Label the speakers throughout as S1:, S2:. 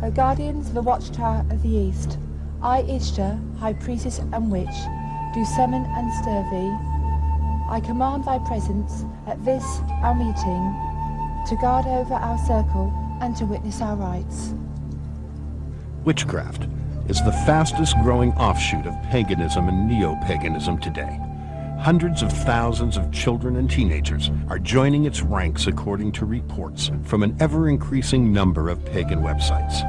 S1: O guardians of the watchtower of the east, I, Ishtar, high priestess and witch, do summon and stir thee. I command thy presence at this our meeting, to guard over our circle and to witness our rites.
S2: Witchcraft is the fastest growing offshoot of paganism and neo-paganism today. Hundreds of thousands of children and teenagers are joining its ranks according to reports from an ever-increasing number of pagan websites.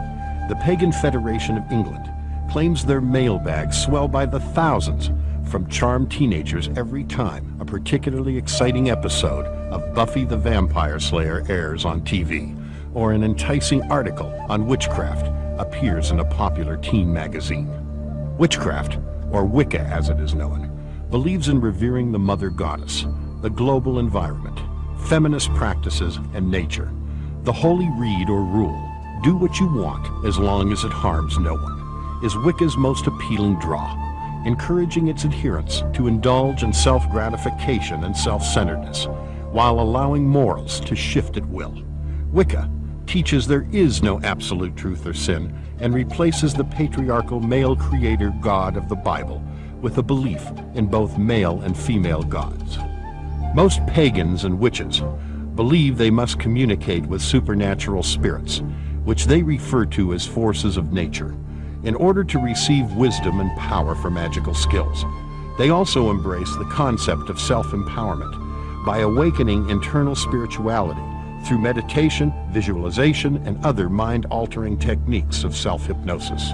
S2: The Pagan Federation of England claims their mailbags swell by the thousands from charmed teenagers every time a particularly exciting episode of Buffy the Vampire Slayer airs on TV, or an enticing article on witchcraft appears in a popular teen magazine. Witchcraft, or Wicca as it is known, believes in revering the mother goddess, the global environment, feminist practices, and nature. The holy reed or rule, do what you want as long as it harms no one, is Wicca's most appealing draw, encouraging its adherents to indulge in self-gratification and self-centeredness, while allowing morals to shift at will. Wicca teaches there is no absolute truth or sin, and replaces the patriarchal male creator god of the Bible with a belief in both male and female gods. Most pagans and witches believe they must communicate with supernatural spirits, which they refer to as forces of nature, in order to receive wisdom and power for magical skills. They also embrace the concept of self-empowerment by awakening internal spirituality through meditation, visualization, and other mind-altering techniques of self-hypnosis.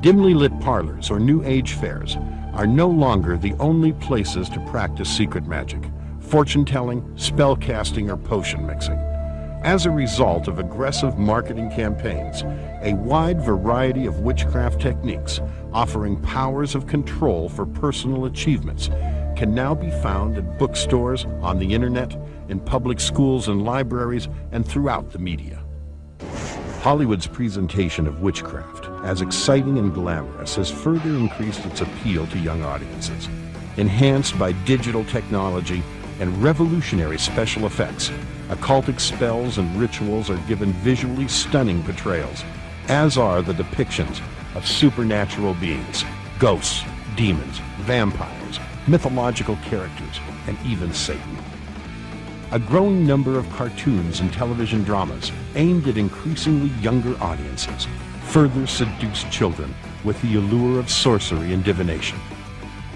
S2: Dimly lit parlors or New Age fairs are no longer the only places to practice secret magic, fortune-telling, spell-casting, or potion mixing. As a result of aggressive marketing campaigns, a wide variety of witchcraft techniques offering powers of control for personal achievements can now be found at bookstores, on the internet, in public schools and libraries, and throughout the media. Hollywood's presentation of witchcraft as exciting and glamorous has further increased its appeal to young audiences. Enhanced by digital technology and revolutionary special effects, occultic spells and rituals are given visually stunning portrayals, as are the depictions of supernatural beings, ghosts, demons, vampires, mythological characters, and even Satan. A growing number of cartoons and television dramas aimed at increasingly younger audiences further seduce children with the allure of sorcery and divination.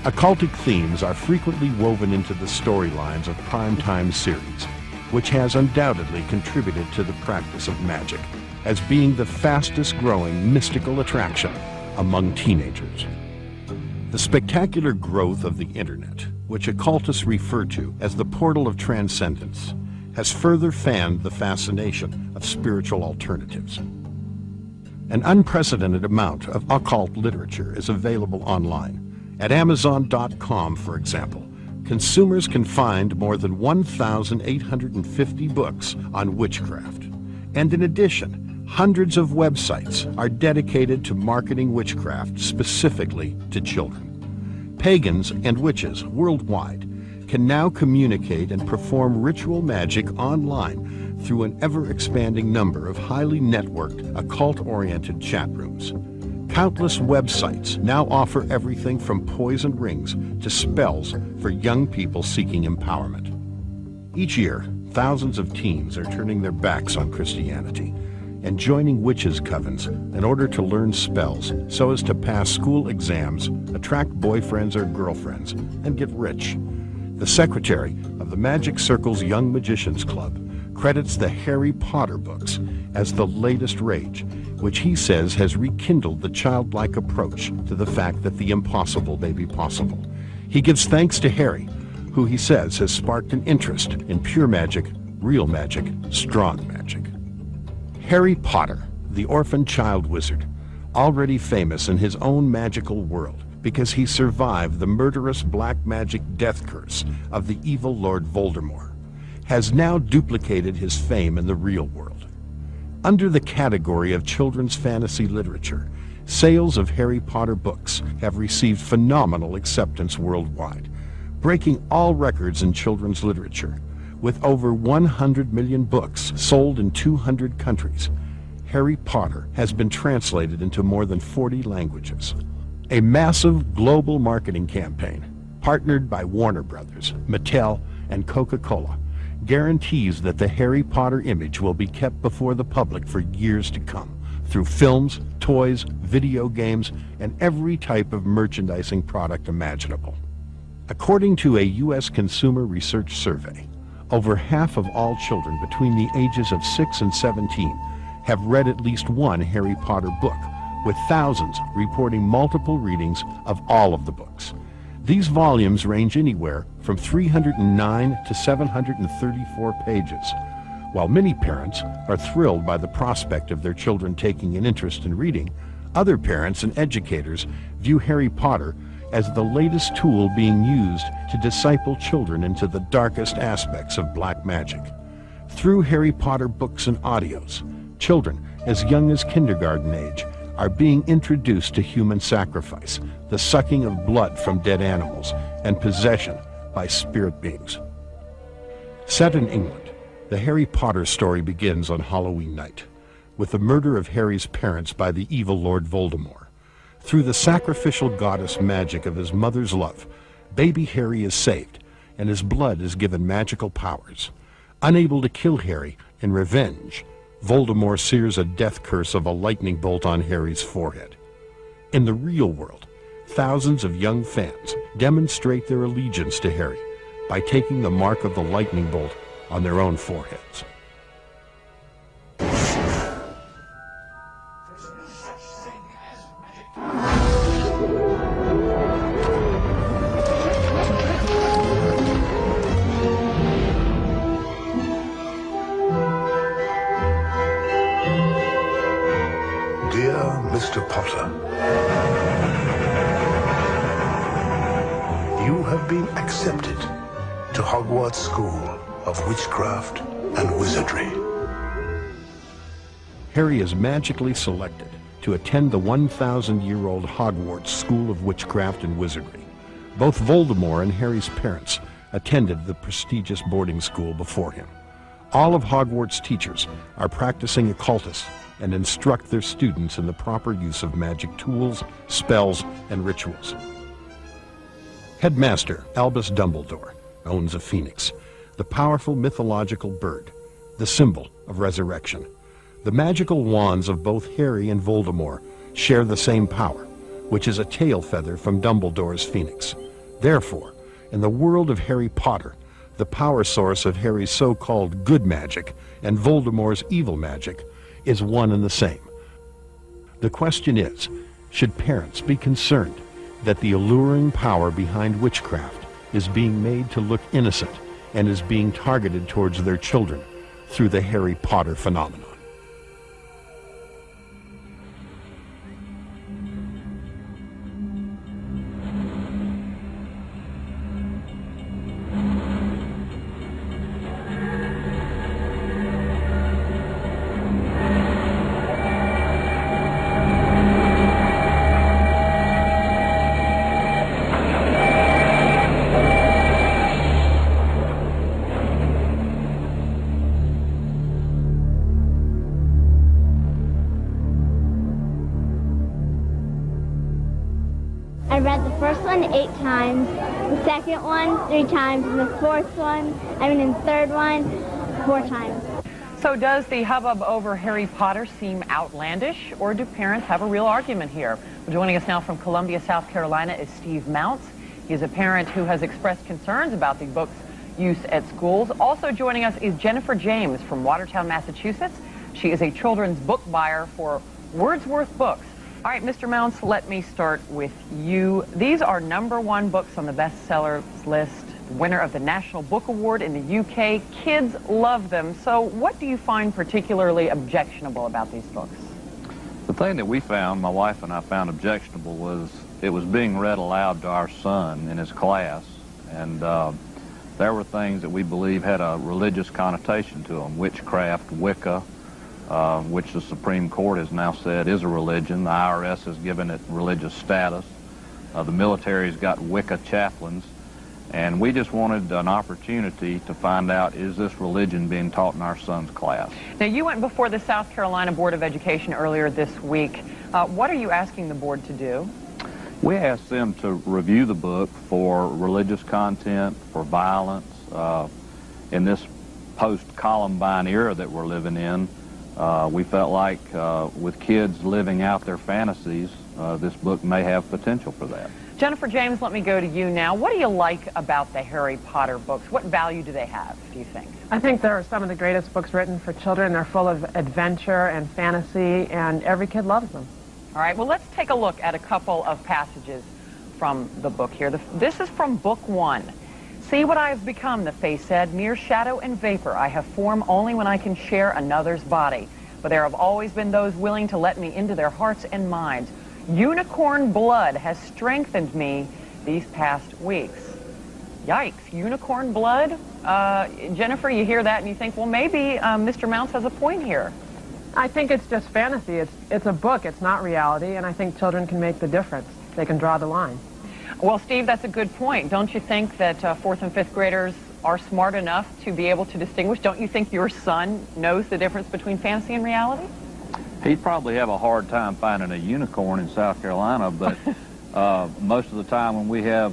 S2: Occultic themes are frequently woven into the storylines of primetime series, which has undoubtedly contributed to the practice of magic as being the fastest growing mystical attraction among teenagers. The spectacular growth of the internet, which occultists refer to as the portal of transcendence, has further fanned the fascination of spiritual alternatives. An unprecedented amount of occult literature is available online. At Amazon.com, for example, consumers can find more than 1,850 books on witchcraft. And in addition, hundreds of websites are dedicated to marketing witchcraft specifically to children. Pagans and witches worldwide can now communicate and perform ritual magic online through an ever-expanding number of highly networked, occult-oriented chat rooms. Countless websites now offer everything from poison rings to spells for young people seeking empowerment. Each year, thousands of teens are turning their backs on Christianity and joining witches' covens in order to learn spells so as to pass school exams, attract boyfriends or girlfriends, and get rich. The secretary of the Magic Circle's Young Magicians Club credits the Harry Potter books as the latest rage, which he says has rekindled the childlike approach to the fact that the impossible may be possible. He gives thanks to Harry, who he says has sparked an interest in pure magic, real magic, strong magic. Harry Potter, the orphan child wizard, already famous in his own magical world because he survived the murderous black magic death curse of the evil Lord Voldemort, has now duplicated his fame in the real world. Under the category of children's fantasy literature, sales of Harry Potter books have received phenomenal acceptance worldwide, breaking all records in children's literature. With over 100 million books sold in 200 countries, Harry Potter has been translated into more than 40 languages. A massive global marketing campaign, partnered by Warner Brothers, Mattel, and Coca-Cola, guarantees that the Harry Potter image will be kept before the public for years to come, through films, toys, video games, and every type of merchandising product imaginable. According to a U.S. Consumer Research Survey, over half of all children between the ages of 6 and 17 have read at least one Harry Potter book, with thousands reporting multiple readings of all of the books. These volumes range anywhere from 309 to 734 pages. While many parents are thrilled by the prospect of their children taking an interest in reading, other parents and educators view Harry Potter as the latest tool being used to disciple children into the darkest aspects of black magic. Through Harry Potter books and audios, children as young as kindergarten age are being introduced to human sacrifice, the sucking of blood from dead animals, and possession by spirit beings. Set in England, the Harry Potter story begins on Halloween night, with the murder of Harry's parents by the evil Lord Voldemort. Through the sacrificial goddess magic of his mother's love, baby Harry is saved, and his blood is given magical powers. Unable to kill Harry in revenge, Voldemort sears a death curse of a lightning bolt on Harry's forehead. In the real world, thousands of young fans demonstrate their allegiance to Harry by taking the mark of the lightning bolt on their own foreheads.
S3: Dear Mr. Potter, you have been accepted to Hogwarts School of Witchcraft and Wizardry.
S2: Harry is magically selected to attend the 1,000-year-old Hogwarts School of Witchcraft and Wizardry. Both Voldemort and Harry's parents attended the prestigious boarding school before him. All of Hogwarts' teachers are practicing occultists and instruct their students in the proper use of magic tools, spells, and rituals. Headmaster Albus Dumbledore owns a phoenix, the powerful mythological bird, the symbol of resurrection. The magical wands of both Harry and Voldemort share the same power, which is a tail feather from Dumbledore's phoenix. Therefore, in the world of Harry Potter, the power source of Harry's so-called good magic and Voldemort's evil magic is one and the same. The question is, should parents be concerned that the alluring power behind witchcraft is being made to look innocent and is being targeted towards their children through the Harry Potter phenomenon?
S4: I read the first one 8 times, the second one 3 times, and the third one 4 times.
S5: So does the hubbub over Harry Potter seem outlandish, or do parents have a real argument here? Well, joining us now from Columbia, South Carolina is Steve Mounts. He is a parent who has expressed concerns about the book's use at schools. Also joining us is Jennifer James from Watertown, Massachusetts. She is a children's book buyer for Wordsworth Books. All right, Mr. Mounts, let me start with you. These are #1 books on the bestsellers list, winner of the National Book Award in the UK. Kids love them. So what do you find particularly objectionable about these books?
S6: The thing that we found, my wife and I found objectionable, was it was being read aloud to our son in his class. And there were things that we believe had a religious connotation to them. Witchcraft, Wicca, which the Supreme Court has now said is a religion. The IRS has given it religious status. The military's got Wicca chaplains. And we just wanted an opportunity to find out, is this religion being taught in our son's class?
S5: Now, you went before the South Carolina Board of Education earlier this week. What are you asking the board to do?
S6: We asked them to review the book for religious content, for violence. In this post-Columbine era that we're living in, we felt like with kids living out their fantasies, this book may have potential for that.
S5: Jennifer James, let me go to you now. What do you like about the Harry Potter books? What value do they have, do you think?
S7: I think they're some of the greatest books written for children. They're full of adventure and fantasy, and every kid loves them.
S5: All right, well, let's take a look at a couple of passages from the book here. This is from Book 1. See what I have become, the Fae said, mere shadow and vapor. I have form only when I can share another's body. But there have always been those willing to let me into their hearts and minds. Unicorn blood has strengthened me these past weeks. Yikes, unicorn blood? Jennifer, you hear that and you think, well, maybe Mr. Mounts has a point here.
S7: I think it's just fantasy. It's a book. It's not reality, and I think children can make the difference. They can draw the line.
S5: Well, Steve, that's a good point. Don't you think that 4th and 5th graders are smart enough to be able to distinguish? Don't you think your son knows the difference between fantasy and reality?
S6: He'd probably have a hard time finding a unicorn in South Carolina, but most of the time when we have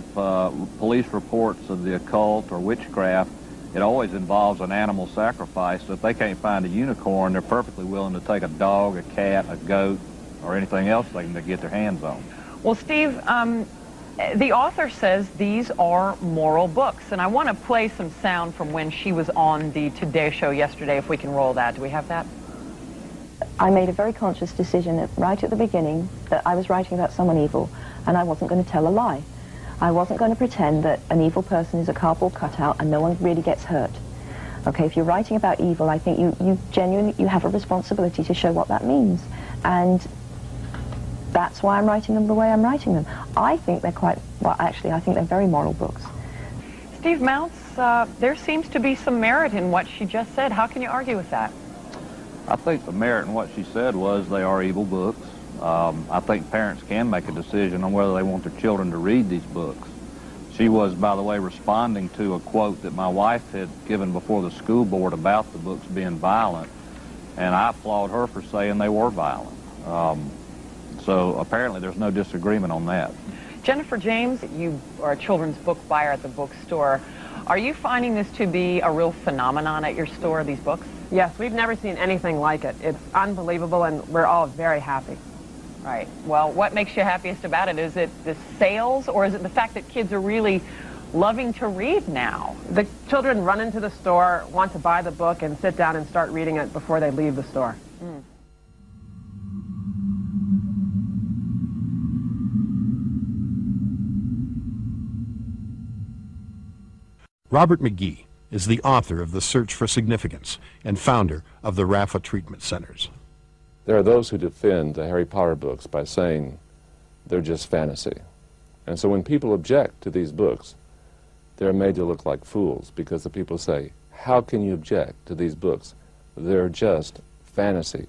S6: police reports of the occult or witchcraft, it always involves an animal sacrifice. So if they can't find a unicorn, they're perfectly willing to take a dog, a cat, a goat, or anything else they can get their hands on.
S5: Well, Steve, the author says these are moral books, and I want to play some sound from when she was on the Today Show yesterday, if we can roll that. Do we have that?
S8: I made a very conscious decision right at the beginning that I was writing about someone evil, and I wasn't going to tell a lie. I wasn't going to pretend that an evil person is a cardboard cutout and no one really gets hurt. Okay, if you're writing about evil, I think you genuinely have a responsibility to show what that means. And that's why I'm writing them the way I'm writing them. I think they're quite, well, actually, I think they're very moral books.
S5: Steve Mounts, there seems to be some merit in what she just said. How can you argue with that?
S6: I think the merit in what she said was they are evil books. I think parents can make a decision on whether they want their children to read these books. She was, by the way, responding to a quote that my wife had given before the school board about the books being violent, and I applaud her for saying they were violent. So apparently there's no disagreement on that.
S5: Jennifer James, you are a children's book buyer at the bookstore. Are you finding this to be a real phenomenon at your store, these books?
S7: Yes, we've never seen anything like it. It's unbelievable, and we're all very happy.
S5: Right. Well, what makes you happiest about it? Is it the sales, or is it the fact that kids are really loving to read now?
S7: The children run into the store, want to buy the book, and sit down and start reading it before they leave the store.
S5: Mm.
S2: Robert McGee is the author of The Search for Significance and founder of the Rafa Treatment Centers.
S9: There are those who defend the Harry Potter books by saying they're just fantasy. And so when people object to these books, they're made to look like fools, because the people say, how can you object to these books? They're just fantasy.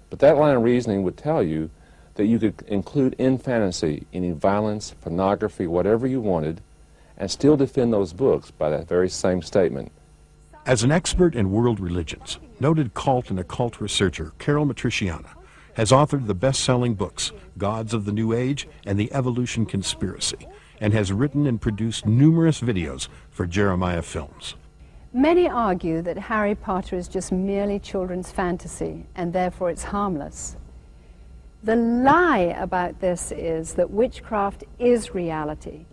S9: But that line of reasoning would tell you that you could include in fantasy any violence, pornography, whatever you wanted, and still defend those books by that very same statement.
S2: As an expert in world religions, noted cult and occult researcher Carol Matriciana has authored the best-selling books Gods of the New Age and The Evolution Conspiracy, and has written and produced numerous videos for Jeremiah Films.
S10: Many argue that Harry Potter is just merely children's fantasy, and therefore it's harmless. The lie about this is that witchcraft is reality.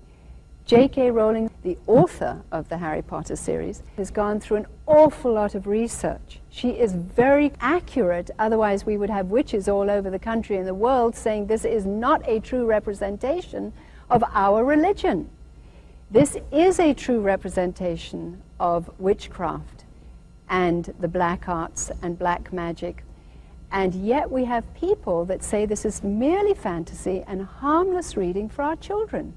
S10: J.K. Rowling, the author of the Harry Potter series, has gone through an awful lot of research. She is very accurate, otherwise we would have witches all over the country and the world saying this is not a true representation of our religion. This is a true representation of witchcraft and the black arts and black magic. And yet we have people that say this is merely fantasy and harmless reading for our children.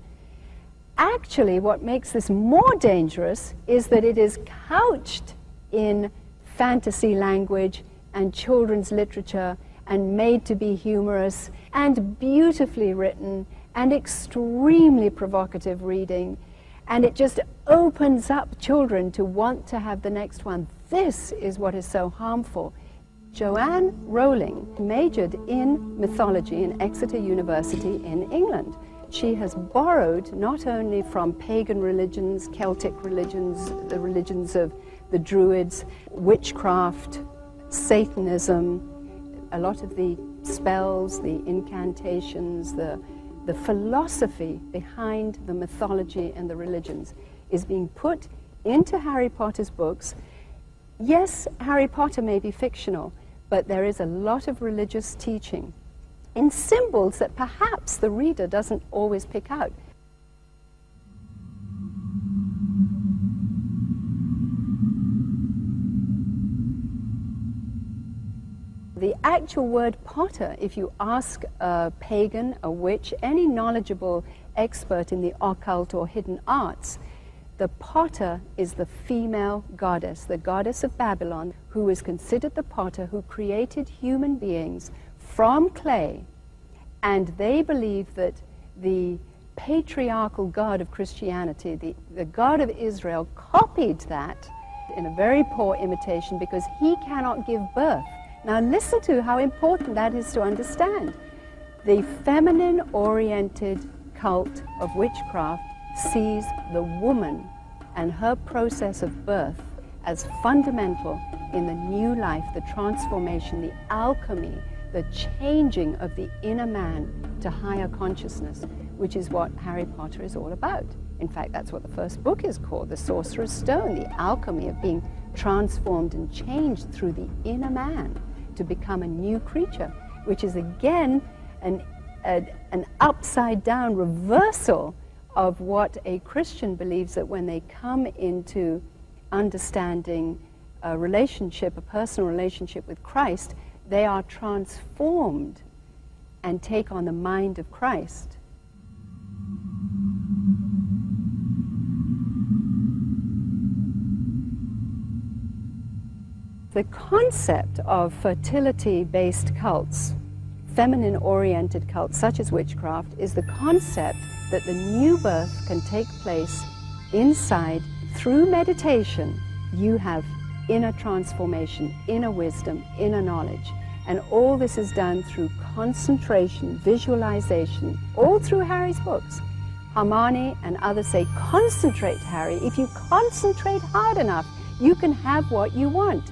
S10: Actually, what makes this more dangerous is that it is couched in fantasy language and children's literature and made to be humorous and beautifully written and extremely provocative reading. And it just opens up children to want to have the next one. This is what is so harmful. Joanne Rowling majored in mythology in Exeter University in England. She has borrowed not only from pagan religions, Celtic religions, the religions of the Druids, witchcraft, Satanism, a lot of the spells, the incantations, the philosophy behind the mythology and the religions is being put into Harry Potter's books. Yes, Harry Potter may be fictional, but there is a lot of religious teaching in symbols that perhaps the reader doesn't always pick out. The actual word Potter, if you ask a pagan, a witch, any knowledgeable expert in the occult or hidden arts, the Potter is the female goddess, the goddess of Babylon, who is considered the Potter who created human beings from clay. And they believe that the patriarchal God of Christianity, the God of Israel, copied that in a very poor imitation because he cannot give birth. Now listen to how important that is to understand. The feminine-oriented cult of witchcraft sees the woman and her process of birth as fundamental in the new life, the transformation, the alchemy, the changing of the inner man to higher consciousness, which is what Harry Potter is all about. In fact, that's what the first book is called, The Sorcerer's Stone, the alchemy of being transformed and changed through the inner man to become a new creature, which is again an upside-down reversal of what a Christian believes, that when they come into understanding a relationship, a personal relationship with Christ, they are transformed and take on the mind of Christ. The concept of fertility-based cults, feminine-oriented cults such as witchcraft, is the concept that the new birth can take place inside. Through meditation, you have inner transformation, inner wisdom, inner knowledge. And all this is done through concentration, visualization, all through Harry's books. Hermione and others say, concentrate, Harry. If you concentrate hard enough, you can have what you want.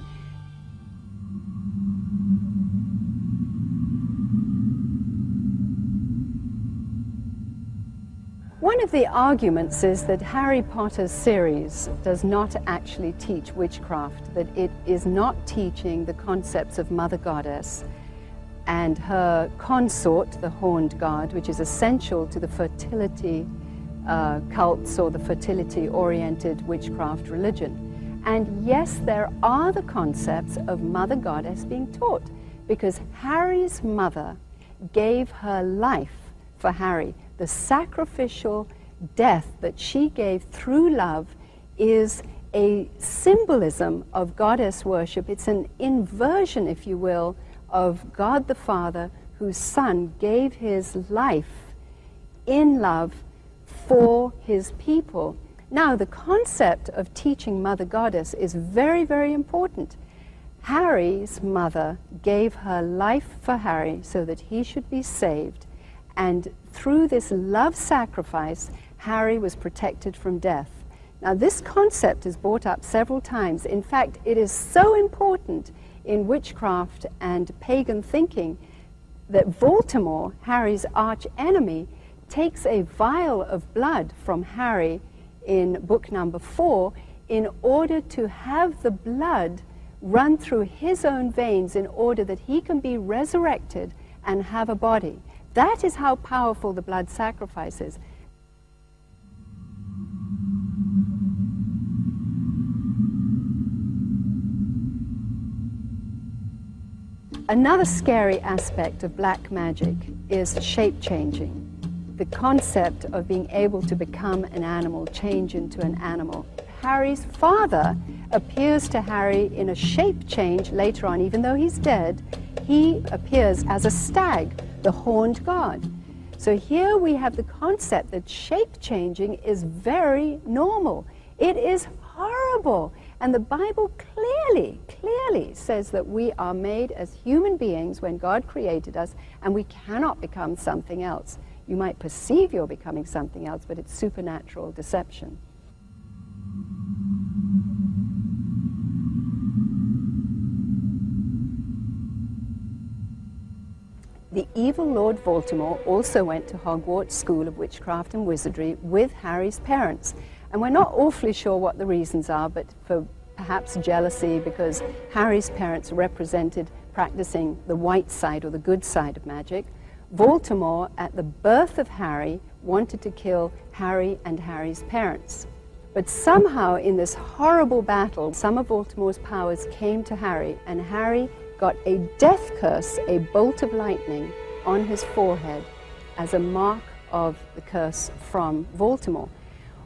S10: One of the arguments is that Harry Potter's series does not actually teach witchcraft, that it is not teaching the concepts of Mother Goddess and her consort, the Horned God, which is essential to the fertility cults or the fertility-oriented witchcraft religion. And yes, there are the concepts of Mother Goddess being taught, because Harry's mother gave her life for Harry. The sacrificial death that she gave through love is a symbolism of goddess worship. It's an inversion, if you will, of God the Father, whose Son gave his life in love for his people. Now, the concept of teaching Mother Goddess is very, very important. Harry's mother gave her life for Harry so that he should be saved. And through this love sacrifice, Harry was protected from death. Now, this concept is brought up several times. In fact, it is so important in witchcraft and pagan thinking that Voldemort, Harry's arch enemy, takes a vial of blood from Harry in book number 4 in order to have the blood run through his own veins in order that he can be resurrected and have a body. That is how powerful the blood sacrifice is. Another scary aspect of black magic is shape-changing. The concept of being able to become an animal, change into an animal. Harry's father appears to Harry in a shape change later on. Even though he's dead, he appears as a stag, the Horned God. So here we have the concept that shape changing is very normal. It is horrible. And the Bible clearly says that we are made as human beings when God created us, and we cannot become something else. You might perceive you're becoming something else, but it's supernatural deception. The evil Lord Voldemort also went to Hogwarts School of Witchcraft and Wizardry with Harry's parents. And we're not awfully sure what the reasons are, but for perhaps jealousy, because Harry's parents represented practicing the white side or the good side of magic. Voldemort, at the birth of Harry, wanted to kill Harry and Harry's parents. But somehow in this horrible battle, some of Voldemort's powers came to Harry, and Harry got a death curse, a bolt of lightning, on his forehead as a mark of the curse from Voldemort.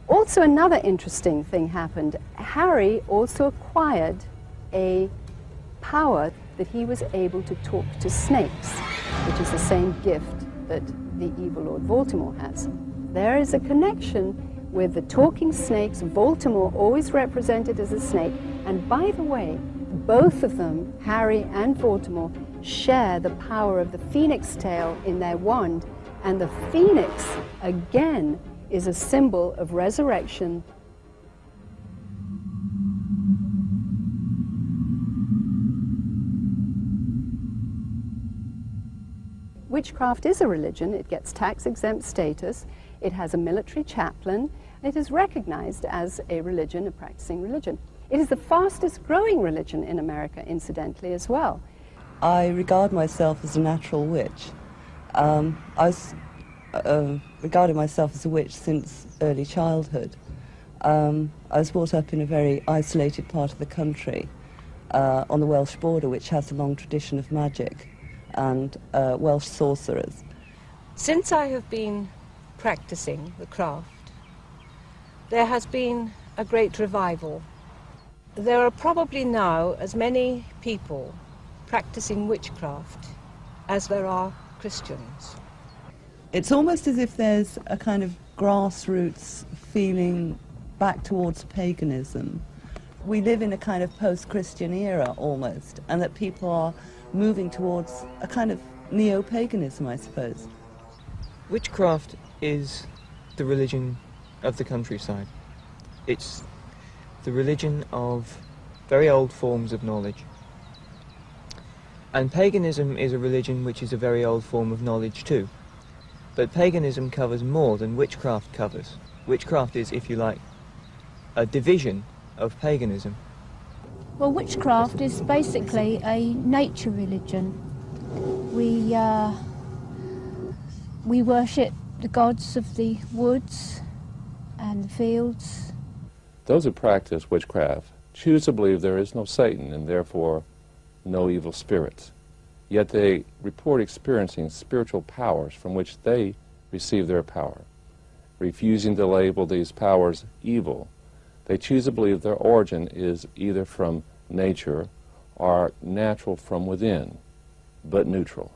S10: Also, another interesting thing happened. Harry also acquired a power that he was able to talk to snakes, which is the same gift that the evil Lord Voldemort has. There is a connection with the talking snakes. Voldemort always represented as a snake, and by the way, both of them, Harry and Voldemort, share the power of the phoenix tail in their wand, and the phoenix, again, is a symbol of resurrection. Witchcraft is a religion. It gets tax-exempt status. It has a military chaplain. It is recognized as a religion, a practicing religion. It is the fastest growing religion in America, incidentally, as well.
S11: I regard myself as a natural witch. I regarded myself as a witch since early childhood. I was brought up in a very isolated part of the country, on the Welsh border, which has a long tradition of magic and Welsh sorcerers.
S12: Since I have been practicing the craft, there has been a great revival. There are probably now as many people practicing witchcraft as there are Christians.
S11: It's almost as if there's a kind of grassroots feeling back towards paganism. We live in a kind of post-Christian era almost, and that people are moving towards a kind of neo-paganism, I suppose.
S13: Witchcraft is the religion of the countryside. It's the religion of very old forms of knowledge. And paganism is a religion which is a very old form of knowledge too. But paganism covers more than witchcraft covers. Witchcraft is, if you like, a division of paganism.
S14: Well, witchcraft is basically a nature religion. We worship the gods of the woods and the fields.
S9: Those who practice witchcraft choose to believe there is no Satan and therefore no evil spirits. Yet they report experiencing spiritual powers from which they receive their power. Refusing to label these powers evil, they choose to believe their origin is either from nature or natural from within, but neutral.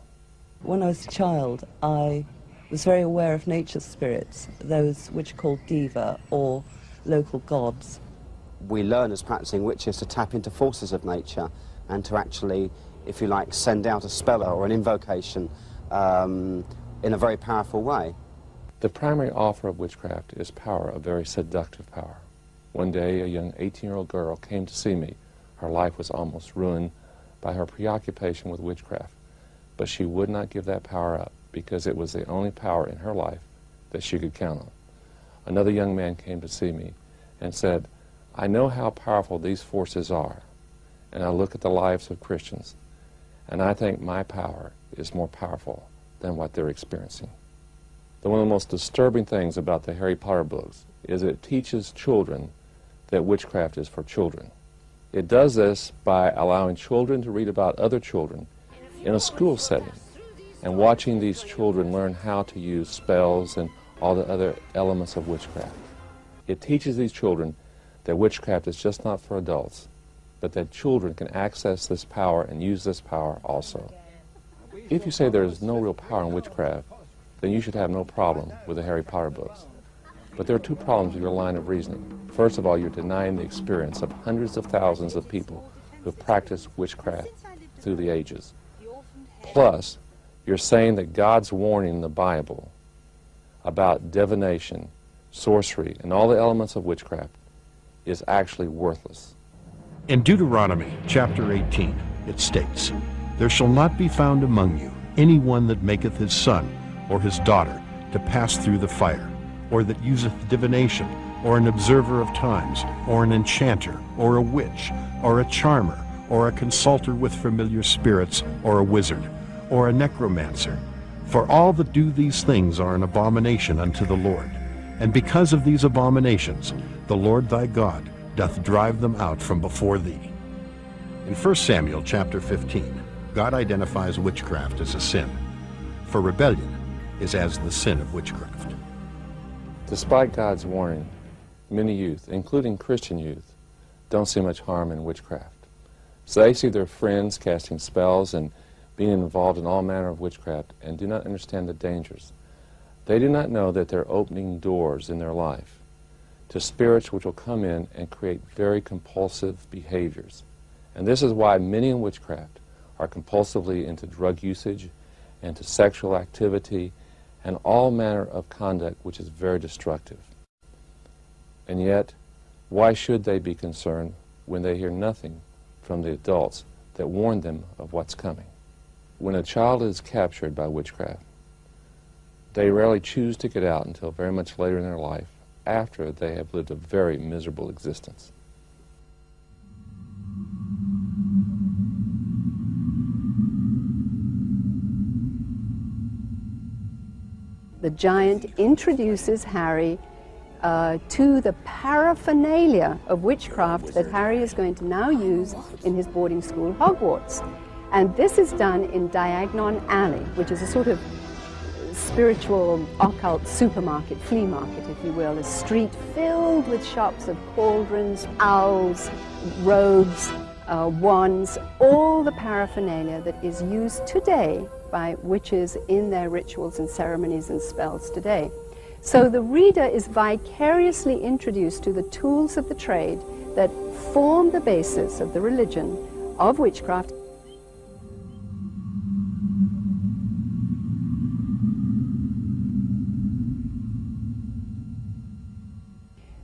S11: When I was a child, I was very aware of nature spirits, those which are called diva or local gods.
S15: We learn as practicing witches to tap into forces of nature and to actually, if you like, send out a speller or an invocation in a very powerful way.
S9: The primary offer of witchcraft is power, a very seductive power. One day, a young 18-year-old girl came to see me. Her life was almost ruined by her preoccupation with witchcraft, but she would not give that power up because it was the only power in her life that she could count on. Another young man came to see me and said, I know how powerful these forces are, and I look at the lives of Christians, and I think my power is more powerful than what they're experiencing. One of the most disturbing things about the Harry Potter books is it teaches children that witchcraft is for children. It does this by allowing children to read about other children in a school setting and watching these children learn how to use spells and all the other elements of witchcraft. It teaches these children that witchcraft is just not for adults, but that children can access this power and use this power also. If you say there is no real power in witchcraft, then you should have no problem with the Harry Potter books. But there are two problems with your line of reasoning. First of all, you're denying the experience of hundreds of thousands of people who have practiced witchcraft through the ages. Plus, you're saying that God's warning in the Bible about divination, sorcery, and all the elements of witchcraft is actually worthless.
S2: In Deuteronomy chapter 18, it states, "There shall not be found among you any one that maketh his son or his daughter to pass through the fire, or that useth divination, or an observer of times, or an enchanter, or a witch, or a charmer, or a consulter with familiar spirits, or a wizard, or a necromancer. For all that do these things are an abomination unto the Lord. And because of these abominations, the Lord thy God doth drive them out from before thee." In 1 Samuel chapter 15, God identifies witchcraft as a sin, for rebellion is as the sin of witchcraft.
S9: Despite God's warning, many youth, including Christian youth, don't see much harm in witchcraft. So they see their friends casting spells and being involved in all manner of witchcraft and do not understand the dangers. They do not know that they're opening doors in their life to spirits which will come in and create very compulsive behaviors. And this is why many in witchcraft are compulsively into drug usage, into sexual activity, and all manner of conduct which is very destructive. And yet, why should they be concerned when they hear nothing from the adults that warn them of what's coming? When a child is captured by witchcraft, they rarely choose to get out until very much later in their life, after they have lived a very miserable existence.
S10: The giant introduces Harry to the paraphernalia of witchcraft that Harry is going to now use in his boarding school, Hogwarts. And this is done in Diagon Alley, which is a sort of spiritual, occult supermarket, flea market, if you will, a street filled with shops of cauldrons, owls, robes, wands, all the paraphernalia that is used today by witches in their rituals and ceremonies and spells today. So the reader is vicariously introduced to the tools of the trade that form the basis of the religion of witchcraft.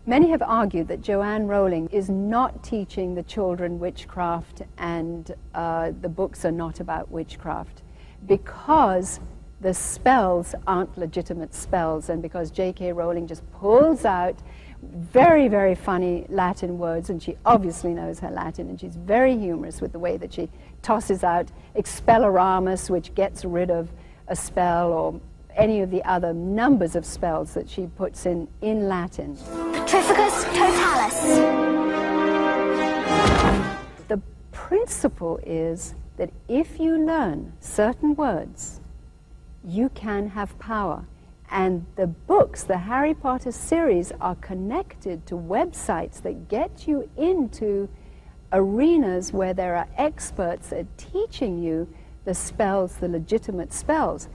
S10: Many have argued that Joanne Rowling is not teaching the children witchcraft and the books are not about witchcraft because the spells aren't legitimate spells, and because J.K. Rowling just pulls out very, very funny Latin words, and she obviously knows her Latin, and she's very humorous with the way that she tosses out expelloramus, which gets rid of a spell, or any of the other numbers of spells that she puts in Latin.
S16: Petrificus totalis.
S10: The principle is that if you learn certain words, you can have power. And the books, the Harry Potter series, are connected to websites that get you into arenas where there are experts at teaching you the spells, the legitimate spells.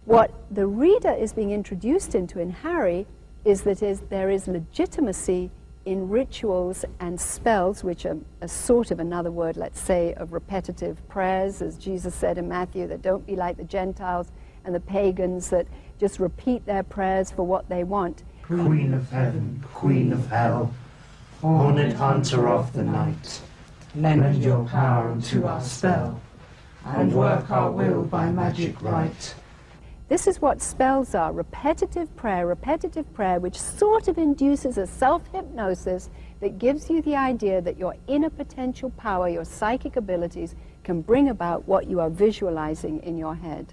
S10: What the reader is being introduced into in Harry is that there is legitimacy in rituals and spells, which are a sort of another word, let's say, of repetitive prayers, as Jesus said in Matthew, that don't be like the Gentiles and the pagans that just repeat their prayers for what they want.
S17: Queen of heaven, Queen of hell, horned hunter of the night, lend your power unto our spell, and work our will by magic right.
S10: This is what spells are, repetitive prayer, which sort of induces a self-hypnosis that gives you the idea that your inner potential power, your psychic abilities, can bring about what you are visualizing in your head.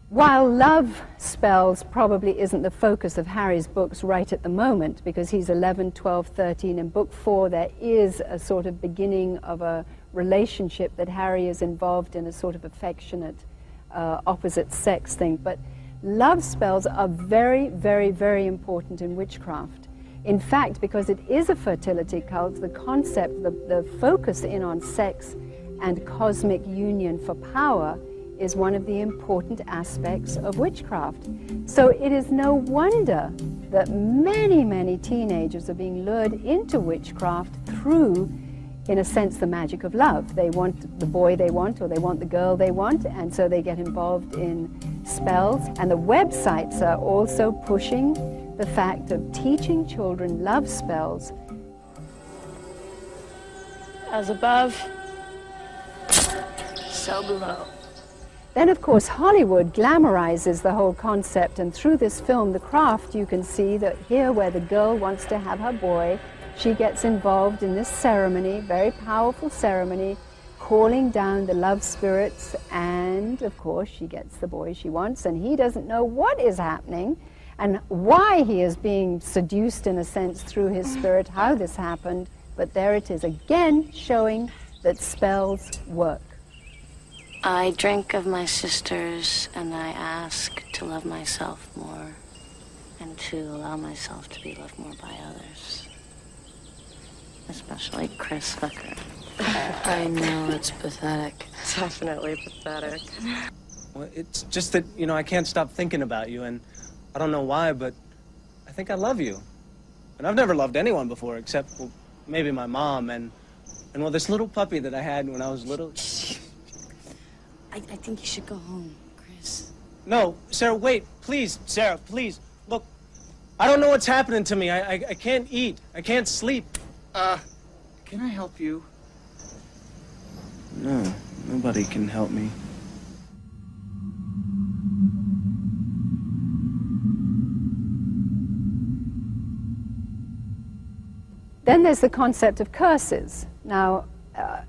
S10: While love spells probably isn't the focus of Harry's books right at the moment, because he's 11, 12, 13. In book 4 there is a sort of beginning of a relationship that Harry is involved in, a sort of affectionate opposite sex thing. But love spells are very, very, very important in witchcraft. In fact, because it is a fertility cult, the concept, the focus in on sex and cosmic union for power is one of the important aspects of witchcraft. So it is no wonder that many, many teenagers are being lured into witchcraft through, in a sense, the magic of love. They want the boy they want, or they want the girl they want, and so they get involved in spells. And the websites are also pushing the fact of teaching children love spells.
S14: As above, so below.
S10: Then, of course, Hollywood glamorizes the whole concept, and through this film, The Craft, you can see that here where the girl wants to have her boy, she gets involved in this ceremony, very powerful ceremony, calling down the love spirits, and, of course, she gets the boy she wants, and he doesn't know what is happening and why he is being seduced, in a sense, through his spirit, how this happened, but there it is, again, showing that spells work.
S18: I drink of my sisters, and I ask to love myself more and to allow myself to be loved more by others. Especially Chris Hooker. I know, it's pathetic.
S19: Definitely pathetic. Well, it's just that, you know, I can't stop thinking about you, and I don't know why, but I think I love you. And I've never loved anyone before, except, well, maybe my mom, and well, this little puppy that I had when I was little.
S18: I think you should go home, Chris.
S19: No, Sarah, wait, please, Sarah, please. Look, I don't know what's happening to me. I can't eat. I can't sleep.
S20: Can I help you?
S19: No, nobody can help me.
S10: Then there's the concept of curses. Now,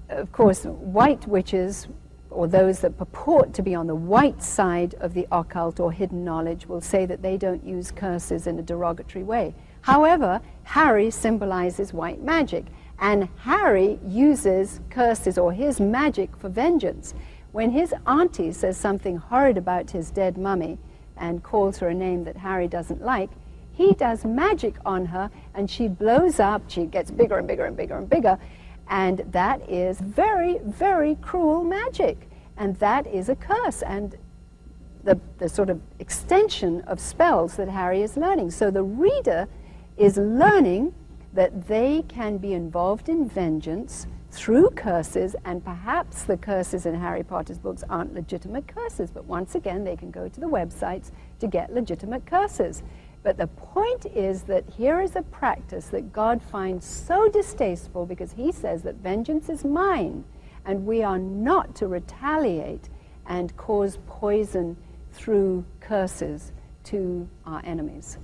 S10: of course, white witches, or those that purport to be on the white side of the occult or hidden knowledge, will say that they don't use curses in a derogatory way. However, Harry symbolizes white magic, and Harry uses curses or his magic for vengeance. When his auntie says something horrid about his dead mummy and calls her a name that Harry doesn't like, he does magic on her, and she blows up, she gets bigger and bigger and bigger and bigger, and that is very, very cruel magic. And that is a curse, and the sort of extension of spells that Harry is learning. So the reader is learning that they can be involved in vengeance through curses, and perhaps the curses in Harry Potter's books aren't legitimate curses, but once again, they can go to the websites to get legitimate curses. But the point is that here is a practice that God finds so distasteful, because he says that vengeance is mine, and we are not to retaliate and cause poison through curses to our enemies.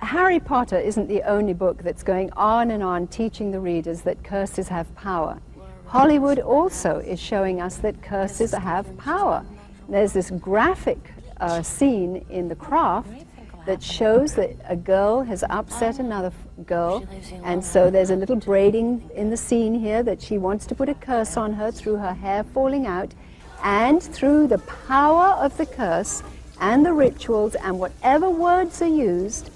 S10: Harry Potter isn't the only book that's going on and on teaching the readers that curses have power. Hollywood also is showing us that curses have power. There's this graphic scene in The Craft that shows that a girl has upset another girl, and so there's a little braiding in the scene here that she wants to put a curse on her through her hair falling out, and through the power of the curse and the rituals and whatever words are used,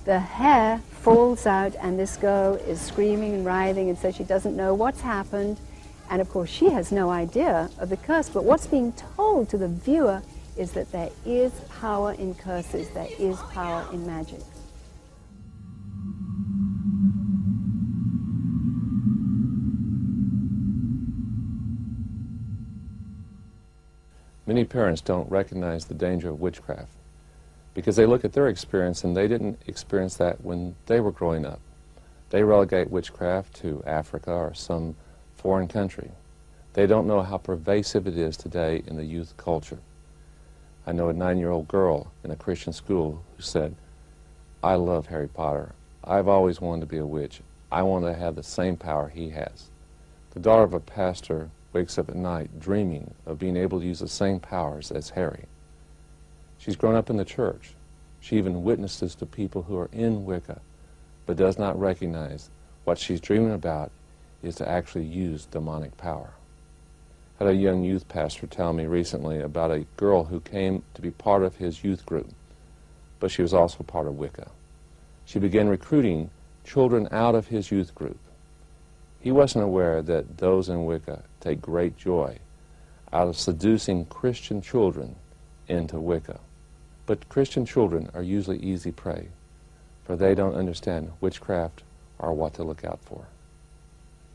S10: the hair falls out, and this girl is screaming and writhing and says she doesn't know what's happened, and of course she has no idea of the curse, but what's being told to the viewer is that there is power in curses, there is power in magic.
S9: Many parents don't recognize the danger of witchcraft because they look at their experience and they didn't experience that when they were growing up. They relegate witchcraft to Africa or some foreign country. They don't know how pervasive it is today in the youth culture. I know a 9-year-old girl in a Christian school who said, "I love Harry Potter. I've always wanted to be a witch. I want to have the same power he has." The daughter of a pastor wakes up at night dreaming of being able to use the same powers as Harry. She's grown up in the church. She even witnesses to people who are in Wicca, but does not recognize what she's dreaming about is to actually use demonic power. I had a young youth pastor tell me recently about a girl who came to be part of his youth group, but she was also part of Wicca. She began recruiting children out of his youth group. He wasn't aware that those in Wicca take great joy out of seducing Christian children into Wicca. But Christian children are usually easy prey, for they don't understand witchcraft or what to look out for.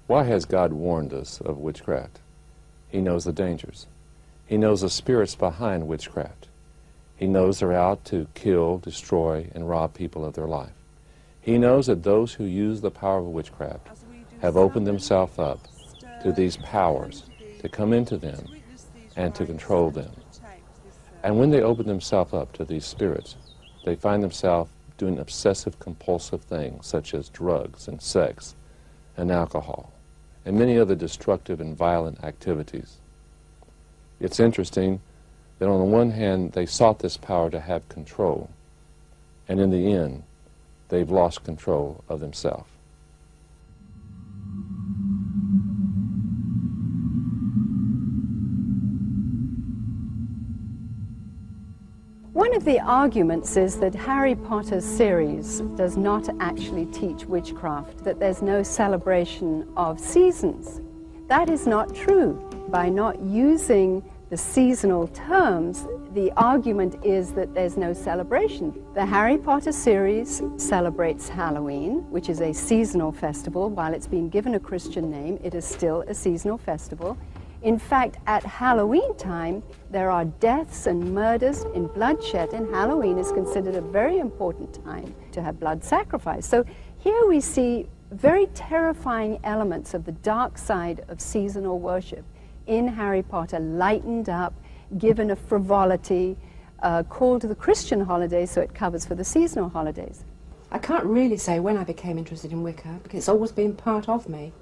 S9: Why has God warned us of witchcraft? He knows the dangers. He knows the spirits behind witchcraft. He knows they're out to kill, destroy, and rob people of their life. He knows that those who use the power of witchcraft have opened themselves up to these powers to come into them and to control them. And when they open themselves up to these spirits, they find themselves doing obsessive compulsive things such as drugs and sex and alcohol and many other destructive and violent activities. It's interesting that on the one hand they sought this power to have control, and in the end they've lost control of themselves.
S10: One of the arguments is that Harry Potter's series does not actually teach witchcraft, that there's no celebration of seasons. That is not true. By not using the seasonal terms, the argument is that there's no celebration. The Harry Potter series celebrates Halloween, which is a seasonal festival. While it's been given a Christian name, it is still a seasonal festival. In fact, at Halloween time, there are deaths and murders and bloodshed, and Halloween is considered a very important time to have blood sacrifice. So here we see very terrifying elements of the dark side of seasonal worship in Harry Potter, lightened up, given a frivolity, called to the Christian holidays, so it covers for the seasonal holidays.
S21: I can't really say when I became interested in Wicca, because it's always been part of me,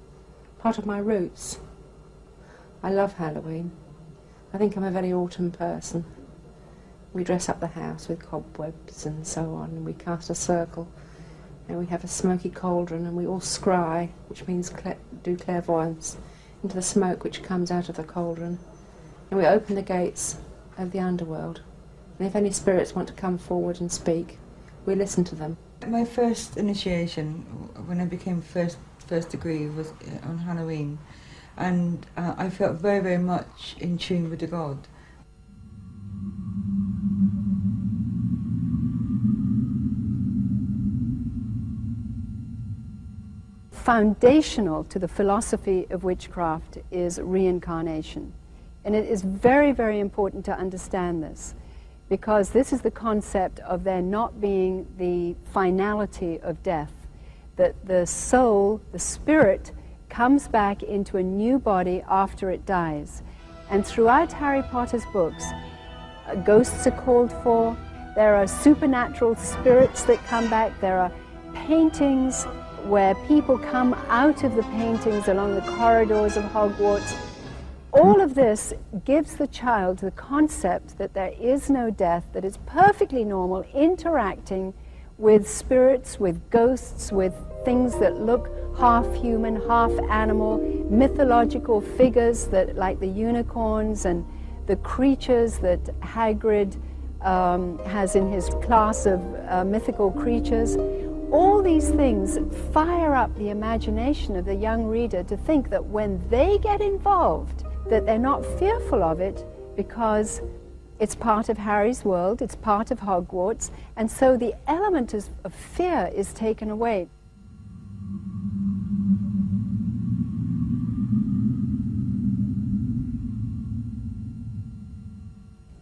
S21: part of my roots. I love Halloween. I think I'm a very autumn person. We dress up the house with cobwebs and so on, and we cast a circle, and we have a smoky cauldron, and we all scry, which means do clairvoyance, into the smoke which comes out of the cauldron. And we open the gates of the underworld. And if any spirits want to come forward and speak, we listen to them.
S22: My first initiation, when I became first degree, was on Halloween. And I felt very, very much in tune with the God.
S10: Foundational to the philosophy of witchcraft is reincarnation. And it is very, very important to understand this, because this is the concept of there not being the finality of death, that the soul, the spirit, comes back into a new body after it dies. And throughout Harry Potter's books, ghosts are called for, there are supernatural spirits that come back, there are paintings where people come out of the paintings along the corridors of Hogwarts. All of this gives the child the concept that there is no death, that it's perfectly normal interacting with spirits, with ghosts, with things that look half human, half animal, mythological figures that, like the unicorns and the creatures that Hagrid has in his class of mythical creatures. All these things fire up the imagination of the young reader to think that when they get involved, that they're not fearful of it because it's part of Harry's world, it's part of Hogwarts, and so the element of fear is taken away.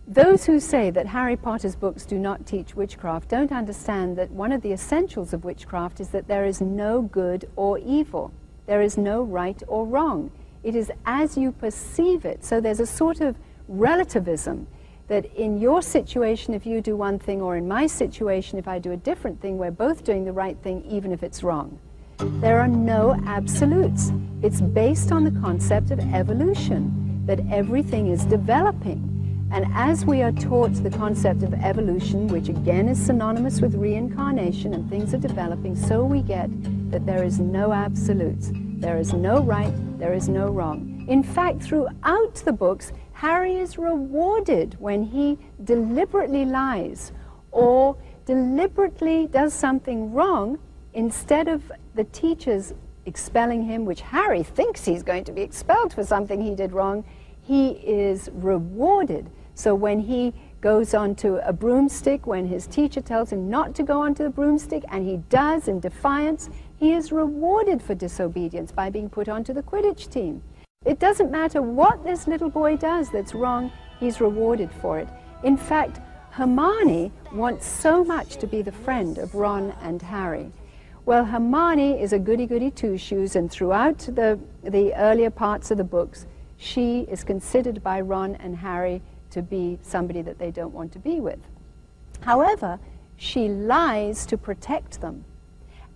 S10: Those who say that Harry Potter's books do not teach witchcraft don't understand that one of the essentials of witchcraft is that there is no good or evil. There is no right or wrong. It is as you perceive it. So there's a sort of relativism that in your situation, if you do one thing, or in my situation, if I do a different thing, we're both doing the right thing, even if it's wrong. There are no absolutes. It's based on the concept of evolution, that everything is developing. And as we are taught the concept of evolution, which again is synonymous with reincarnation and things are developing, so we get that there is no absolutes. There is no right, there is no wrong. In fact, throughout the books, Harry is rewarded when he deliberately lies or deliberately does something wrong. instead of the teachers expelling him, which Harry thinks he's going to be expelled for something he did wrong, he is rewarded. So when he goes onto a broomstick, when his teacher tells him not to go onto the broomstick, and he does in defiance, he is rewarded for disobedience by being put onto the Quidditch team. It doesn't matter what this little boy does that's wrong, he's rewarded for it. In fact, Hermione wants so much to be the friend of Ron and Harry. Well, Hermione is a goody-goody two-shoes, and throughout the earlier parts of the books, she is considered by Ron and Harry to be somebody that they don't want to be with. However, she lies to protect them.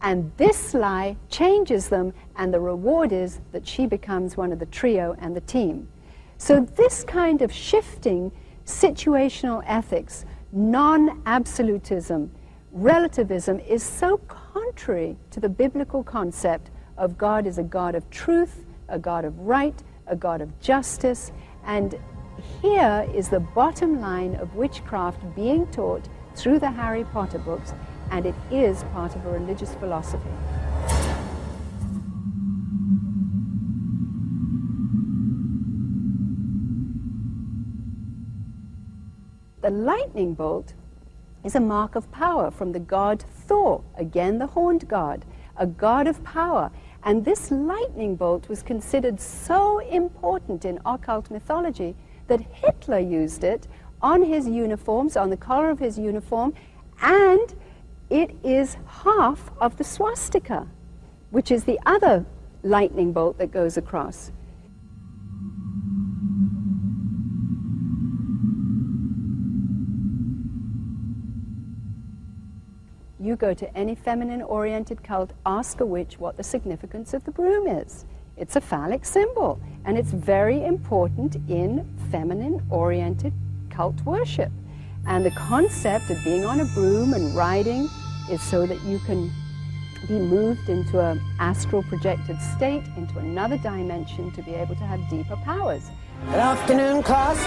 S10: And this lie changes them, and the reward is that she becomes one of the trio and the team. So this kind of shifting situational ethics, non-absolutism, relativism is so contrary to the biblical concept of God as a God of truth, a God of right, a God of justice, and here is the bottom line of witchcraft being taught through the Harry Potter books, and it is part of a religious philosophy. The lightning bolt is a mark of power from the god Thor, again the horned god, a god of power. And this lightning bolt was considered so important in occult mythology that Hitler used it on his uniforms, on the collar of his uniform, and it is half of the swastika, which is the other lightning bolt that goes across. You go to any feminine-oriented cult, ask a witch what the significance of the broom is. It's a phallic symbol, and it's very important in feminine-oriented cult worship. And the concept of being on a broom and riding is so that you can be moved into an astral projected state, into another dimension, to be able to have deeper powers.
S1: Good afternoon, class.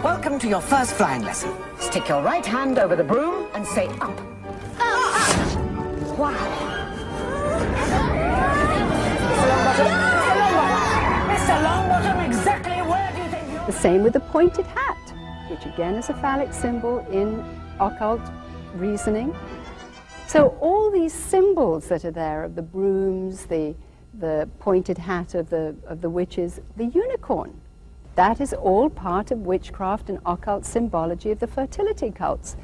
S1: Welcome to your first flying lesson. Stick your right hand over the broom and say up. Wow. Mr. Longbottom, exactly where do you think you're...
S10: The same with the pointed hat, which again is a phallic symbol in occult reasoning. So all these symbols that are there of the brooms, the pointed hat of the witches, the unicorn, that is all part of witchcraft and occult symbology of the fertility cults.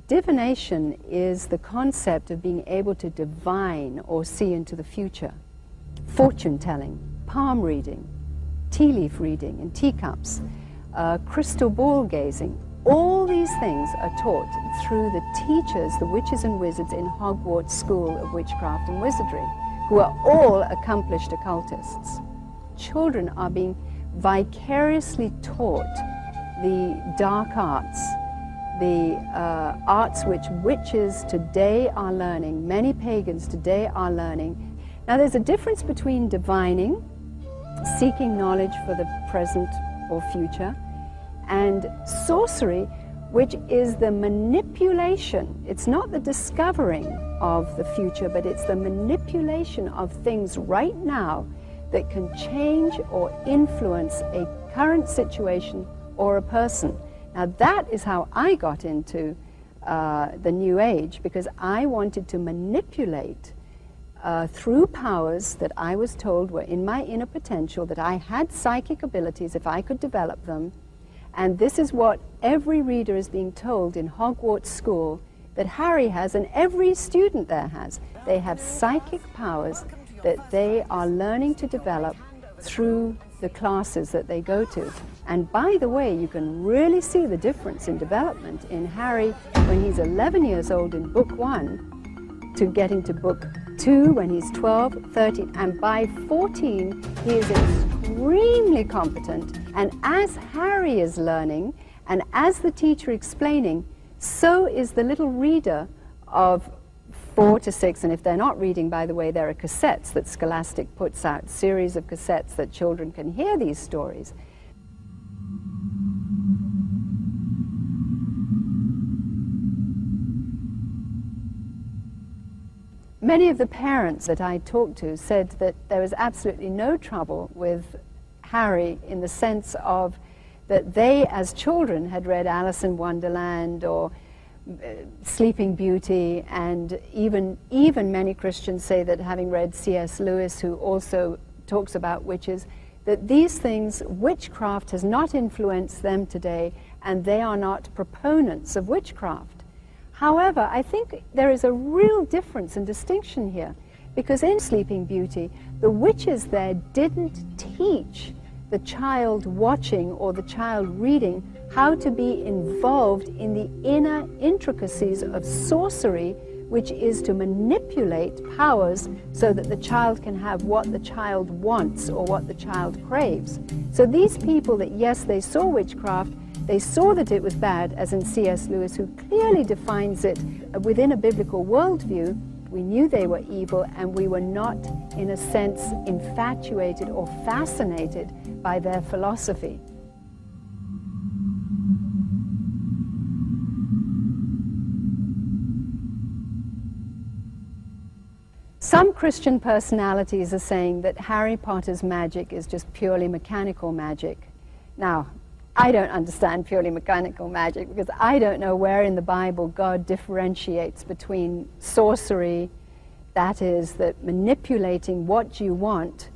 S10: Divination is the concept of being able to divine or see into the future. Fortune telling, palm reading, tea leaf reading in teacups, crystal ball gazing, all these things are taught through the teachers, the witches and wizards in Hogwarts School of Witchcraft and Wizardry, who are all accomplished occultists. Children are being vicariously taught the dark arts, the arts which witches today are learning, many pagans today are learning. Now there's a difference between divining, seeking knowledge for the present or future, and sorcery, which is the manipulation. It's not the discovering of the future, but it's the manipulation of things right now that can change or influence a current situation or a person. Now that is how I got into the New Age, because I wanted to manipulate through powers that I was told were in my inner potential, that I had psychic abilities if I could develop them. And this is what every reader is being told in Hogwarts School that Harry has, and every student there has. They have psychic powers that they are learning to develop through the classes that they go to. And by the way, you can really see the difference in development in Harry when he's 11 years old in book 1 to getting to book 2 when he's 12, 13, and by 14 he is extremely competent. And as Harry is learning, and as the teacher explaining, so is the little reader of 4 to 6, and if they're not reading, by the way, there are cassettes that Scholastic puts out, series of cassettes that children can hear these stories. Many of the parents that I talked to said that there was absolutely no trouble with Harry in the sense of that they, as children, had read Alice in Wonderland or Sleeping Beauty, and even many Christians say that having read C.S. Lewis, who also talks about witches, that these things, witchcraft has not influenced them today, and they are not proponents of witchcraft. However, I think there is a real difference and distinction here, because in Sleeping Beauty, the witches there didn't teach the child watching or the child reading how to be involved in the inner intricacies of sorcery, which is to manipulate powers so that the child can have what the child wants or what the child craves. So these people that, yes, they saw witchcraft, they saw that it was bad, as in C.S. Lewis, who clearly defines it within a biblical worldview. We knew they were evil, and we were not, in a sense, infatuated or fascinated by their philosophy. Some Christian personalities are saying that Harry Potter's magic is just purely mechanical magic. Now, I don't understand purely mechanical magic because I don't know where in the Bible God differentiates between sorcery, that is, that manipulating what you want,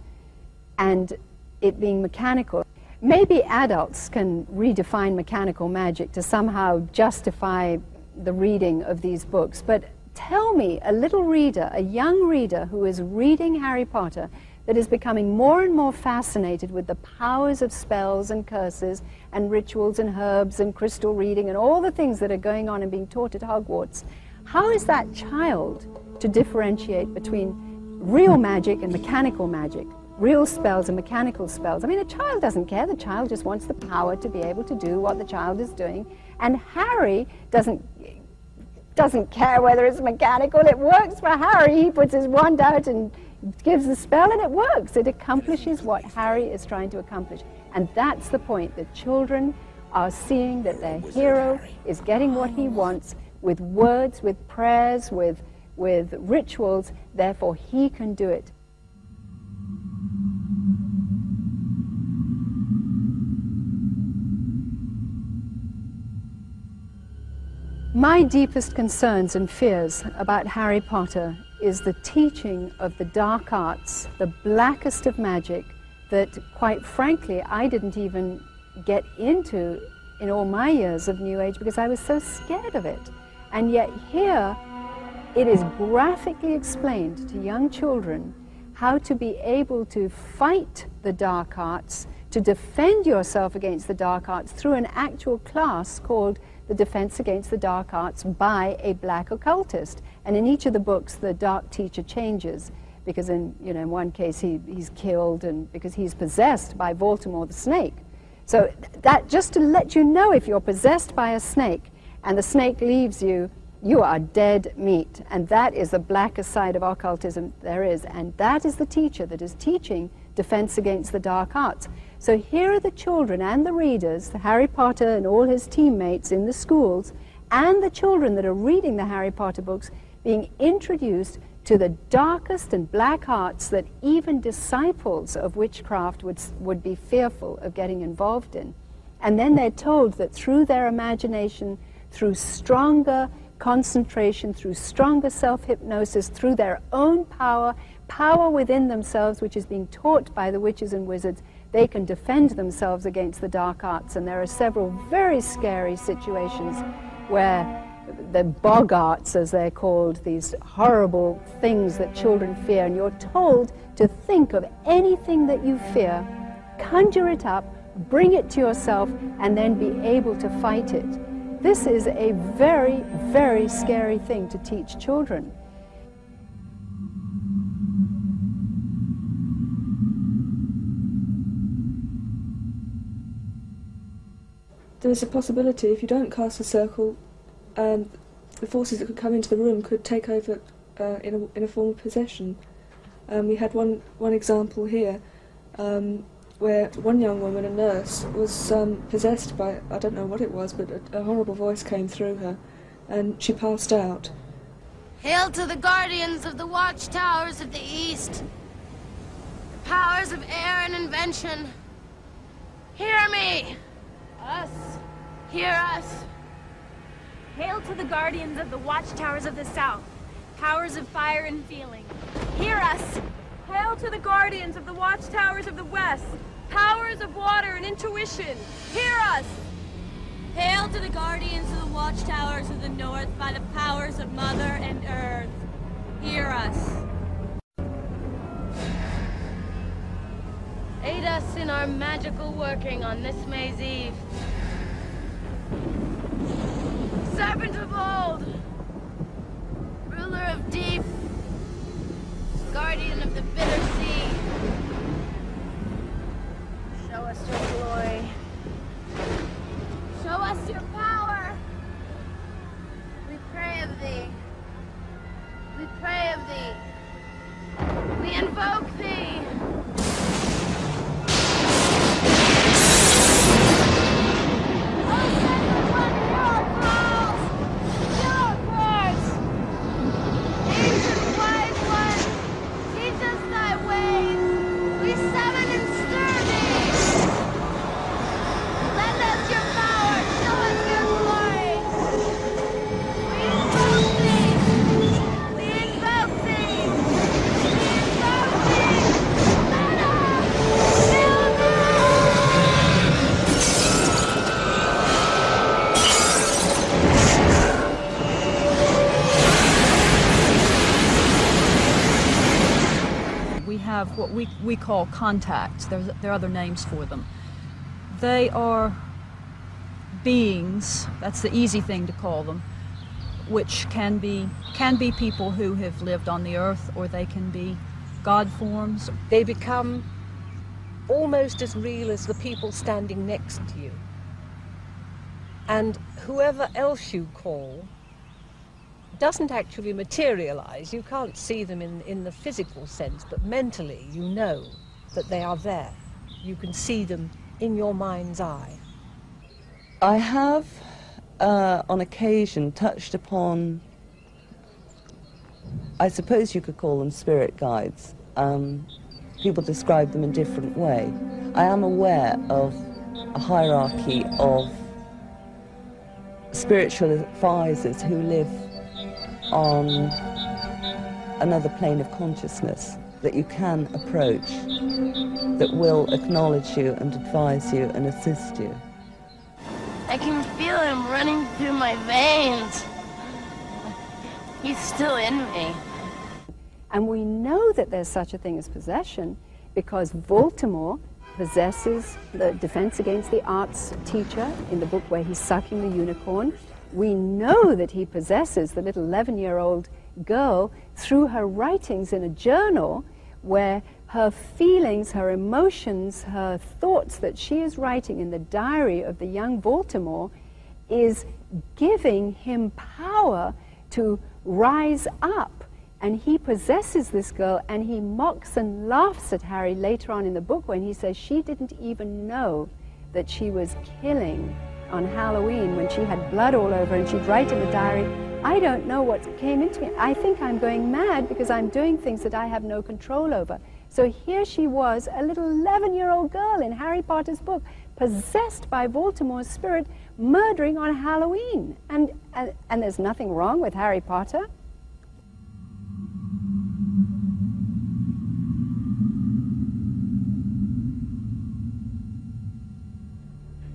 S10: and it being mechanical. Maybe adults can redefine mechanical magic to somehow justify the reading of these books, but tell me a little reader, a young reader who is reading Harry Potter, that is becoming more and more fascinated with the powers of spells and curses and rituals and herbs and crystal reading and all the things that are going on and being taught at Hogwarts. How is that child to differentiate between real magic and mechanical magic, real spells and mechanical spells? I mean, a child doesn't care. The child just wants the power to be able to do what the child is doing. And Harry doesn't care whether it's mechanical. It works for Harry. He puts his wand out and gives the spell, and it works. It accomplishes what Harry is trying to accomplish. And that's the point, that children are seeing that their hero is getting what he wants with words, with prayers, with rituals, therefore he can do it. My deepest concerns and fears about Harry Potter is the teaching of the dark arts, the blackest of magic, that, quite frankly, I didn't even get into in all my years of New Age because I was so scared of it. And yet here, it is graphically explained to young children how to be able to fight the dark arts, to defend yourself against the dark arts through an actual class called the Defense Against the Dark Arts by a black occultist. And in each of the books, the dark teacher changes, because in one case he's killed, and because he's possessed by Voldemort the snake. So that, just to let you know, if you're possessed by a snake and the snake leaves you, you are dead meat. And that is the blackest side of occultism there is. And that is the teacher that is teaching Defense Against the Dark Arts. So here are the children and the readers, Harry Potter and all his teammates in the schools, and the children that are reading the Harry Potter books, being introduced to the darkest and black arts that even disciples of witchcraft would be fearful of getting involved in. And then they're told that through their imagination, through stronger concentration, through stronger self-hypnosis, through their own power within themselves, which is being taught by the witches and wizards, they can defend themselves against the dark arts. And there are several very scary situations where the bog arts, as they're called, these horrible things that children fear, and you're told to think of anything that you fear, conjure it up, bring it to yourself, and then be able to fight it. This is a very, very scary thing to teach children.
S3: There's a possibility, if you don't cast a circle, the forces that could come into the room could take over in a form of possession. We had one example here where one young woman, a nurse, was possessed by, I don't know what it was, but a horrible voice came through her and she passed out.
S4: Hail to the guardians of the watchtowers of the east, the powers of air and invention. Hear me!
S8: Us.
S4: Hear us!
S8: Hail to the guardians of the watchtowers of the south, powers of fire and feeling. Hear us!
S7: Hail to the guardians of the watchtowers of the west, powers of water and intuition. Hear us!
S8: Hail to the guardians of the watchtowers of the north by the powers of mother and earth. Hear us.
S4: Aid us in our magical working on this May's Eve. Serpent of old, ruler of deep, guardian of the bitter sea, show us your glory. Show us your power. We pray of thee. We pray of thee. We invoke thee.
S23: Have what we call contacts. There are other names for them. They are beings, that's the easy thing to call them, which can be people who have lived on the earth, or they can be God forms.
S12: They become almost as real as the people standing next to you. And whoever else you call doesn't actually materialize. You can't see them in the physical sense, but mentally you know that they are there. You can see them in your mind's eye.
S11: I have, on occasion, touched upon, I suppose you could call them spirit guides. People describe them in a different way. I am aware of a hierarchy of spiritual advisors who live on another plane of consciousness that you can approach, that will acknowledge you and advise you and assist you.
S4: I can feel him running through my veins. He's still in me.
S10: And we know that there's such a thing as possession because Voldemort possesses the Defense Against the Arts teacher in the book where he's sucking the unicorn. We know that he possesses the little 11-year-old girl through her writings in a journal where her feelings, her emotions, her thoughts that she is writing in the diary of the young Voldemort is giving him power to rise up. And he possesses this girl, and he mocks and laughs at Harry later on in the book when he says she didn't even know that she was killing on Halloween when she had blood all over, and she'd write in the diary, I don't know what came into me. I think I'm going mad because I'm doing things that I have no control over. So here she was, a little 11-year-old girl in Harry Potter's book, possessed by Voldemort's spirit, murdering on Halloween. And there's nothing wrong with Harry Potter.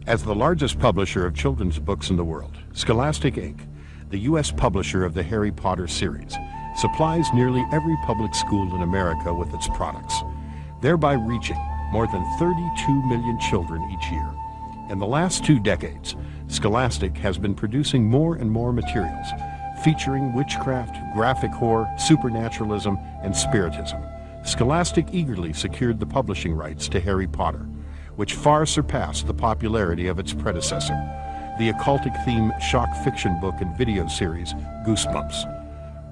S2: As the largest publisher of children's books in the world, Scholastic Inc., the U.S. publisher of the Harry Potter series, supplies nearly every public school in America with its products, thereby reaching more than 32 million children each year. In the last 2 decades, Scholastic has been producing more and more materials featuring witchcraft, graphic horror, supernaturalism, and spiritism. Scholastic eagerly secured the publishing rights to Harry Potter, which far surpassed the popularity of its predecessor, the occultic-themed shock fiction book and video series, Goosebumps.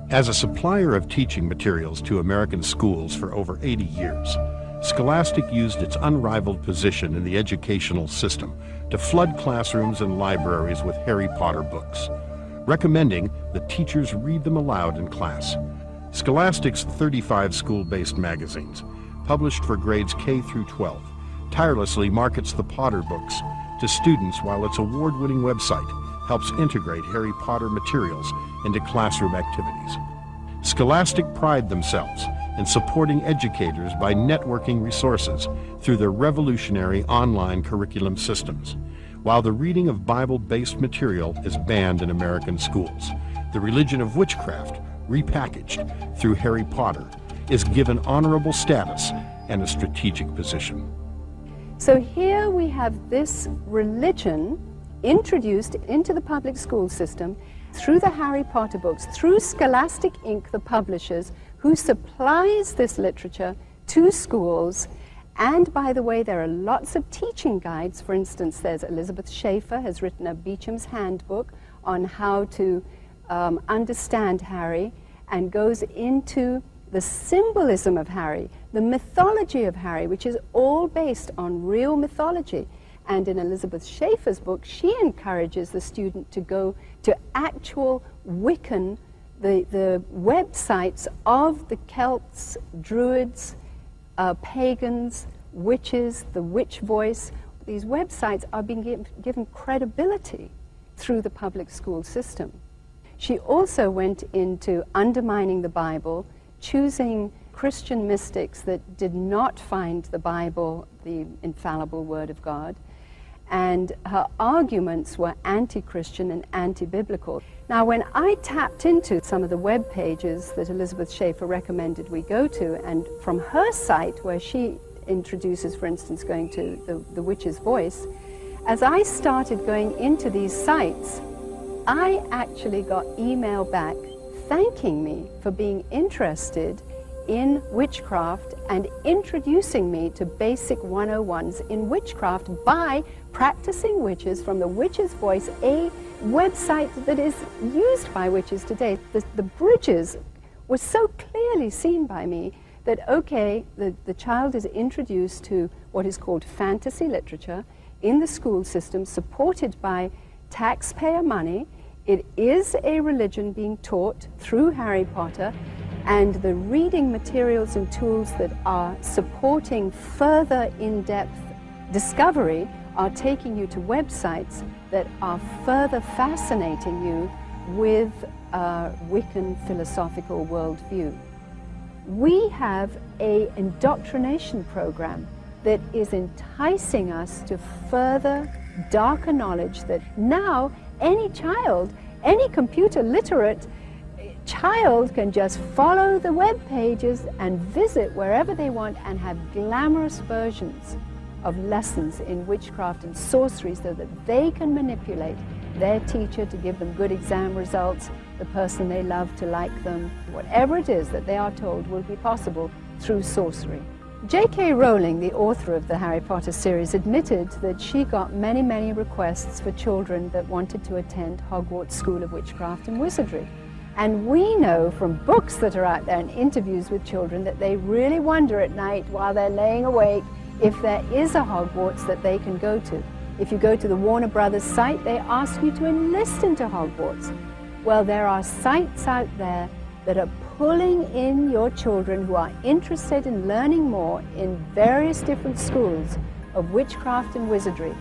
S2: As a supplier of teaching materials to American schools for over 80 years, Scholastic used its unrivaled position in the educational system to flood classrooms and libraries with Harry Potter books. recommending that teachers read them aloud in class. Scholastic's 35 school-based magazines, published for grades K through 12, tirelessly markets the Potter books to students, while its award-winning website helps integrate Harry Potter materials into classroom activities. Scholastic pride themselves in supporting educators by networking resources through their revolutionary online curriculum systems. While the reading of Bible-based material is banned in American schools, the religion of witchcraft, repackaged through Harry Potter, is given honorable status and a strategic position.
S10: So here we have this religion introduced into the public school system through the Harry Potter books, through Scholastic Inc., the publishers, who supplies this literature to schools. And by the way, there are lots of teaching guides. For instance, there's Elizabeth Schaeffer has written a Beecham's Handbook on how to understand Harry, and goes into the symbolism of Harry, the mythology of Harry, which is all based on real mythology. And in Elizabeth Schaeffer's book, she encourages the student to go to actual Wiccan, the websites of the Celts, Druids, pagans, witches, the witch voice. These websites are being given credibility through the public school system. She also went into undermining the Bible, choosing Christian mystics that did not find the Bible the infallible Word of God, and her arguments were anti-Christian and anti-biblical. Now, when I tapped into some of the web pages that Elizabeth Schaeffer recommended we go to, and from her site where she introduces, for instance, going to the Witch's Voice, as I started going into these sites, I actually got email back thanking me for being interested in witchcraft and introducing me to basic 101s in witchcraft by practicing witches from the Witch's Voice, a website that is used by witches today. The bridges were so clearly seen by me that, okay, the child is introduced to what is called fantasy literature in the school system, supported by taxpayer money. It is a religion being taught through Harry Potter, and the reading materials and tools that are supporting further in-depth discovery are taking you to websites that are further fascinating you with a Wiccan philosophical worldview. We have an indoctrination program that is enticing us to further darker knowledge that now any child, any computer literate child can just follow the web pages and visit wherever they want and have glamorous versions of lessons in witchcraft and sorcery so that they can manipulate their teacher to give them good exam results, the person they love to like them. Whatever it is that they are told will be possible through sorcery. J.K. Rowling, the author of the Harry Potter series, admitted that she got many, many requests for children that wanted to attend Hogwarts School of Witchcraft and Wizardry. And we know from books that are out there and interviews with children that they really wonder at night while they're laying awake if there is a Hogwarts that they can go to. If you go to the Warner Brothers site, they ask you to enlist into Hogwarts. Well, there are sites out there that are pulling in your children who are interested in learning more in various different schools of witchcraft and wizardry.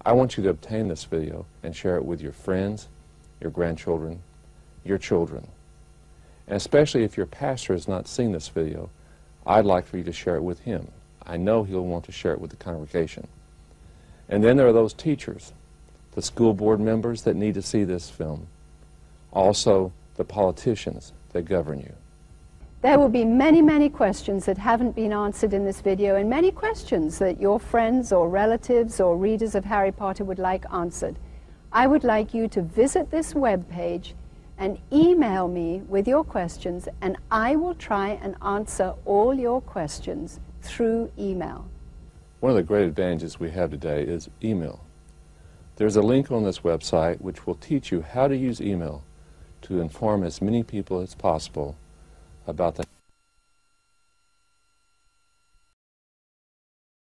S9: I want you to obtain this video and share it with your friends, your grandchildren, your children. And especially if your pastor has not seen this video, I'd like for you to share it with him. I know he'll want to share it with the congregation. And then there are those teachers, the school board members that need to see this film, also the politicians that govern you.
S10: There will be many, many questions that haven't been answered in this video, and many questions that your friends or relatives or readers of Harry Potter would like answered. I would like you to visit this webpage and email me with your questions, and I will try and answer all your questions through email.
S9: One of the great advantages we have today is email. There's a link on this website which will teach you how to use email to inform as many people as possible about the